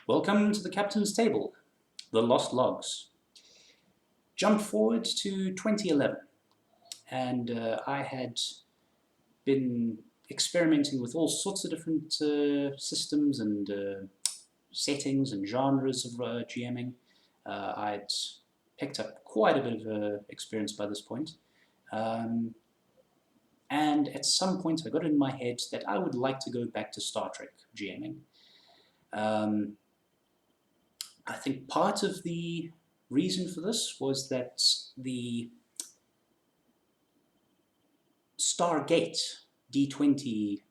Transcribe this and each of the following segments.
Welcome to the Captain's Table, The Lost Logs. Jump forward to 2011, and I had been experimenting with all sorts of different systems and settings and genres of GMing. I'd picked up quite a bit of experience by this point. And at some point I got it in my head that I would like to go back to Star Trek GMing. I think part of the reason for this was that the Stargate d20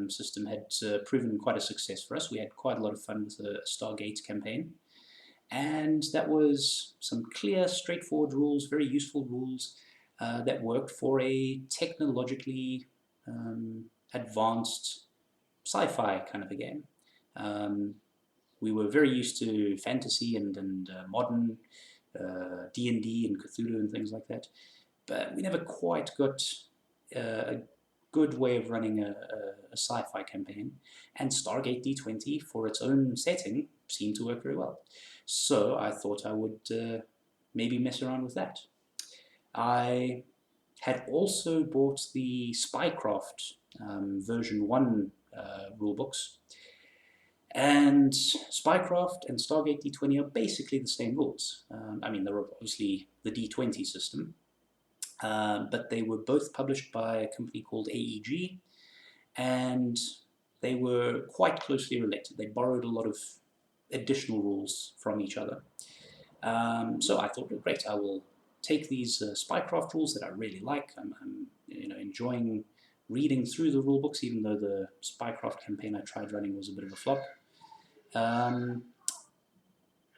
system had proven quite a success for us. We had quite a lot of fun with the Stargate campaign. And that was some clear, straightforward rules, very useful rules that worked for a technologically advanced sci-fi kind of a game. We were very used to fantasy and modern D&D and Cthulhu and things like that, but we never quite got a good way of running a sci-fi campaign, and Stargate D20 for its own setting seemed to work very well. So I thought I would maybe mess around with that. I had also bought the Spycraft version 1 rulebooks, and Spycraft and Stargate D20 are basically the same rules. I mean, they're obviously the D20 system, but they were both published by a company called AEG, and they were quite closely related. They borrowed a lot of additional rules from each other. So I thought, great, I will take these Spycraft rules that I really like. I'm enjoying reading through the rule books, even though the Spycraft campaign I tried running was a bit of a flop.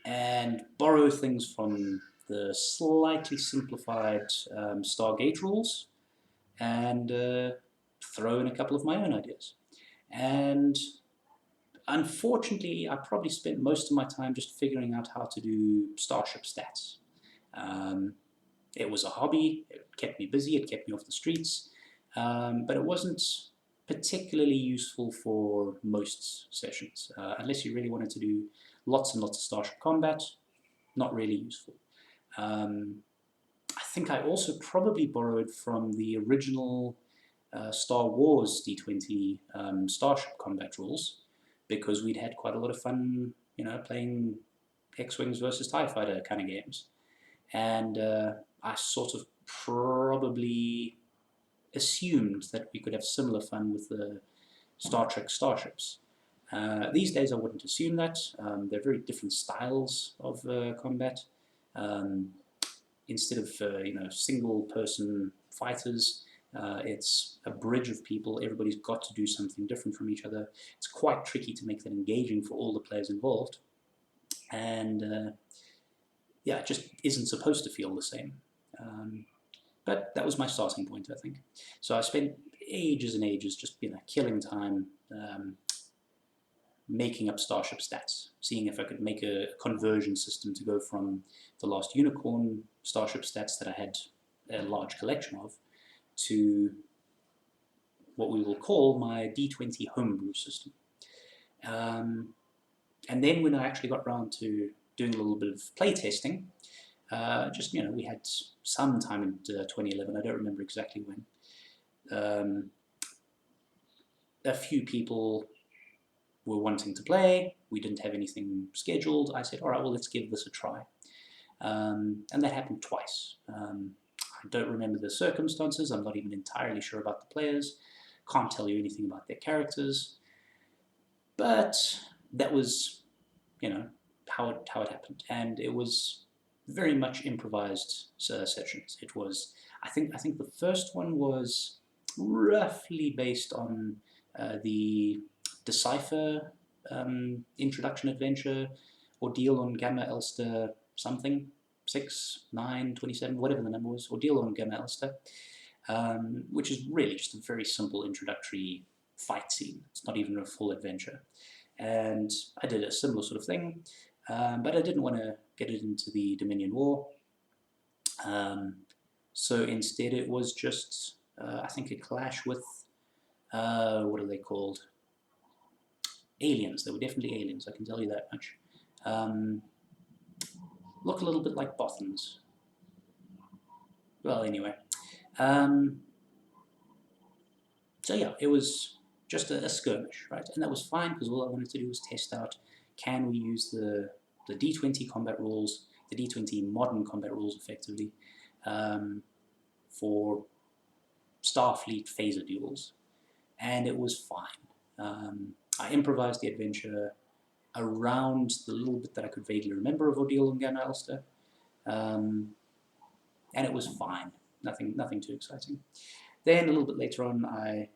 And borrow things from the slightly simplified Stargate rules and throw in a couple of my own ideas. And unfortunately, I probably spent most of my time just figuring out how to do starship stats. It was a hobby, it kept me busy, it kept me off the streets, but it wasn't particularly useful for most sessions, unless you really wanted to do lots and lots of starship combat. Not really useful. I think I also probably borrowed from the original Star Wars D20 starship combat rules, because we'd had quite a lot of fun, playing X-Wings versus TIE Fighter kind of games. And I sort of probably assumed that we could have similar fun with the Star Trek starships. These days I wouldn't assume that. They're very different styles of combat. Instead of single-person fighters, it's a bridge of people. Everybody's got to do something different from each other. It's quite tricky to make that engaging for all the players involved. And yeah, it just isn't supposed to feel the same. But that was my starting point, I think. So I spent ages and ages just killing time making up starship stats, seeing if I could make a conversion system to go from the last Unicorn starship stats that I had a large collection of to what we will call my D20 homebrew system. And then when I actually got around to doing a little bit of playtesting, we had some time in 2011, I don't remember exactly when. A few people were wanting to play, we didn't have anything scheduled. I said, all right, well, let's give this a try. And that happened twice. I don't remember the circumstances, I'm not even entirely sure about the players, can't tell you anything about their characters, but that was, how it happened. And it was very much improvised sessions. It was, I think the first one was roughly based on the Decipher introduction adventure Ordeal on Gamma Elster something, 6, 9, 27, whatever the number was, Ordeal on Gamma Elster, which is really just a very simple introductory fight scene. It's not even a full adventure. And I did a similar sort of thing, but I didn't want to get it into the Dominion War. So instead it was just, I think, a clash with, what are they called? aliens. They were definitely aliens, I can tell you that much. Look a little bit like Bothans. Well, anyway. So yeah, it was just a skirmish, right? And that was fine, because all I wanted to do was test out, can we use the d20 combat rules, the d20 modern combat rules effectively, for Starfleet phaser duels. And it was fine. I improvised the adventure around the little bit that I could vaguely remember of Ordeal on Gamma Ulster, and it was fine. Nothing too exciting. Then a little bit later on, I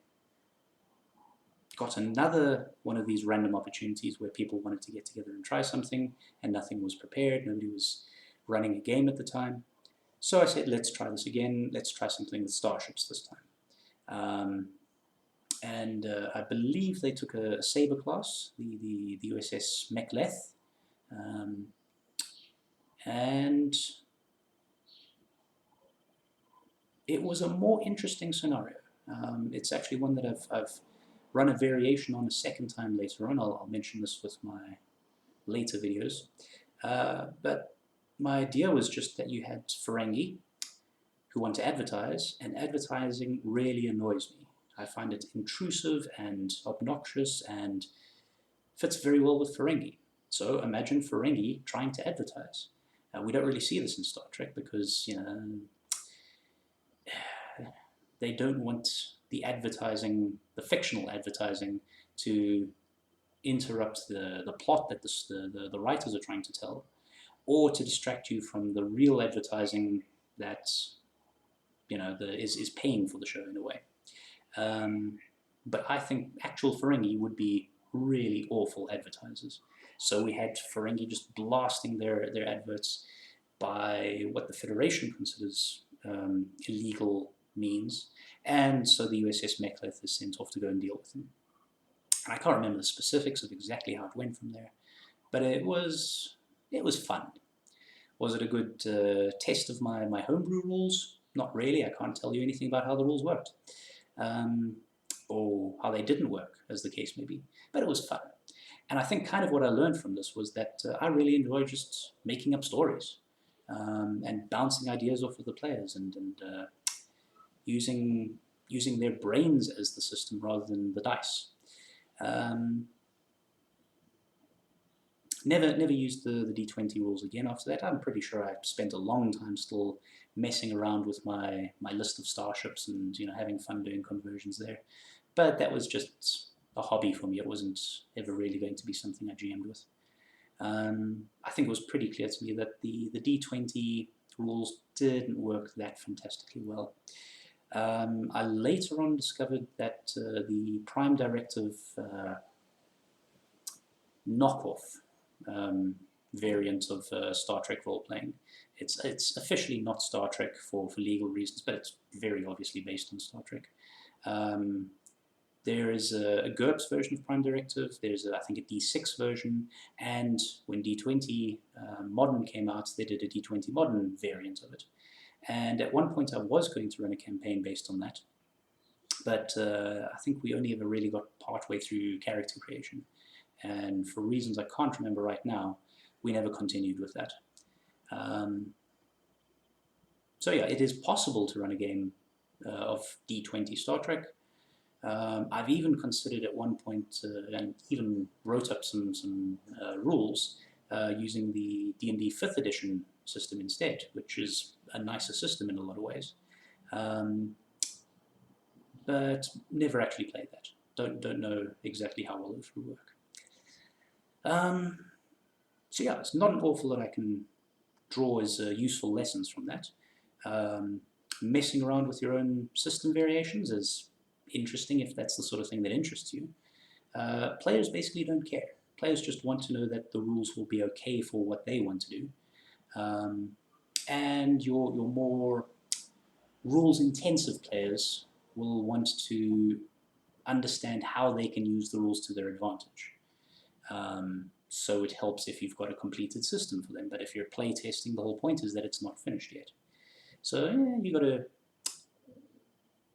got another one of these random opportunities where people wanted to get together and try something, and nothing was prepared. Nobody was running a game at the time. So I said, let's try this again. Let's try something with starships this time. I believe they took a Sabre class, the USS Mechleth, and it was a more interesting scenario. It's actually one that I've run a variation on a second time later on. I'll mention this with my later videos. But my idea was just that you had Ferengi who want to advertise, and advertising really annoys me. I find it intrusive and obnoxious and fits very well with Ferengi. So imagine Ferengi trying to advertise. We don't really see this in Star Trek because, you know, they don't want the advertising, the fictional advertising, to interrupt the plot that the writers are trying to tell, or to distract you from the real advertising that, you know, is paying for the show in a way. But I think actual Ferengi would be really awful advertisers. So we had Ferengi just blasting their adverts by what the Federation considers illegal means, and so the USS Mechleth is sent off to go and deal with them. I can't remember the specifics of exactly how it went from there, but it was fun. Was it a good test of my homebrew rules? Not really. I can't tell you anything about how the rules worked, or how they didn't work, as the case may be. But it was fun. And I think kind of what I learned from this was that I really enjoy just making up stories and bouncing ideas off of the players and using their brains as the system rather than the dice. Never used the d20 rules again after that. I'm pretty sure I spent a long time still messing around with my list of starships and, you know, having fun doing conversions there. But that was just a hobby for me. It wasn't ever really going to be something I GM'd with. I think it was pretty clear to me that the d20 rules didn't work that fantastically well. I later on discovered that the Prime Directive knockoff variant of Star Trek role-playing, it's officially not Star Trek for legal reasons, but it's very obviously based on Star Trek. There is a GURPS version of Prime Directive, there's I think a D6 version, and when D20 Modern came out, they did a D20 Modern variant of it. And at one point I was going to run a campaign based on that, but I think we only ever really got partway through character creation. And for reasons I can't remember right now, we never continued with that. So yeah, it is possible to run a game of D20 Star Trek. I've even considered at one point, and even wrote up some rules using the D&D 5th edition system instead, which is a nicer system in a lot of ways. But never actually played that. Don't know exactly how well it would work. So yeah, it's not an awful lot I can draw as useful lessons from that. Messing around with your own system variations is interesting if that's the sort of thing that interests you. Players basically don't care. Players just want to know that the rules will be okay for what they want to do. And your more rules-intensive players will want to understand how they can use the rules to their advantage. So it helps if you've got a completed system for them, but if you're playtesting, the whole point is that it's not finished yet. So yeah, you got to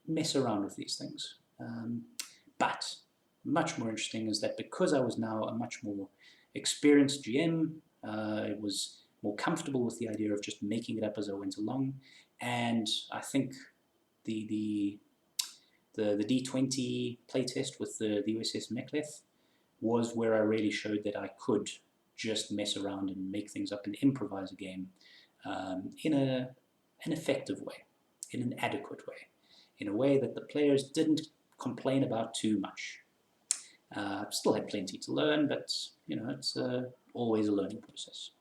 mess around with these things. But much more interesting is that because I was now a much more experienced GM, it was more comfortable with the idea of just making it up as I went along, and I think the D20 playtest with the USS Mekhleth was where I really showed that I could just mess around and make things up and improvise a game in an effective way, in an adequate way, in a way that the players didn't complain about too much. Still had plenty to learn, but you know, it's always a learning process.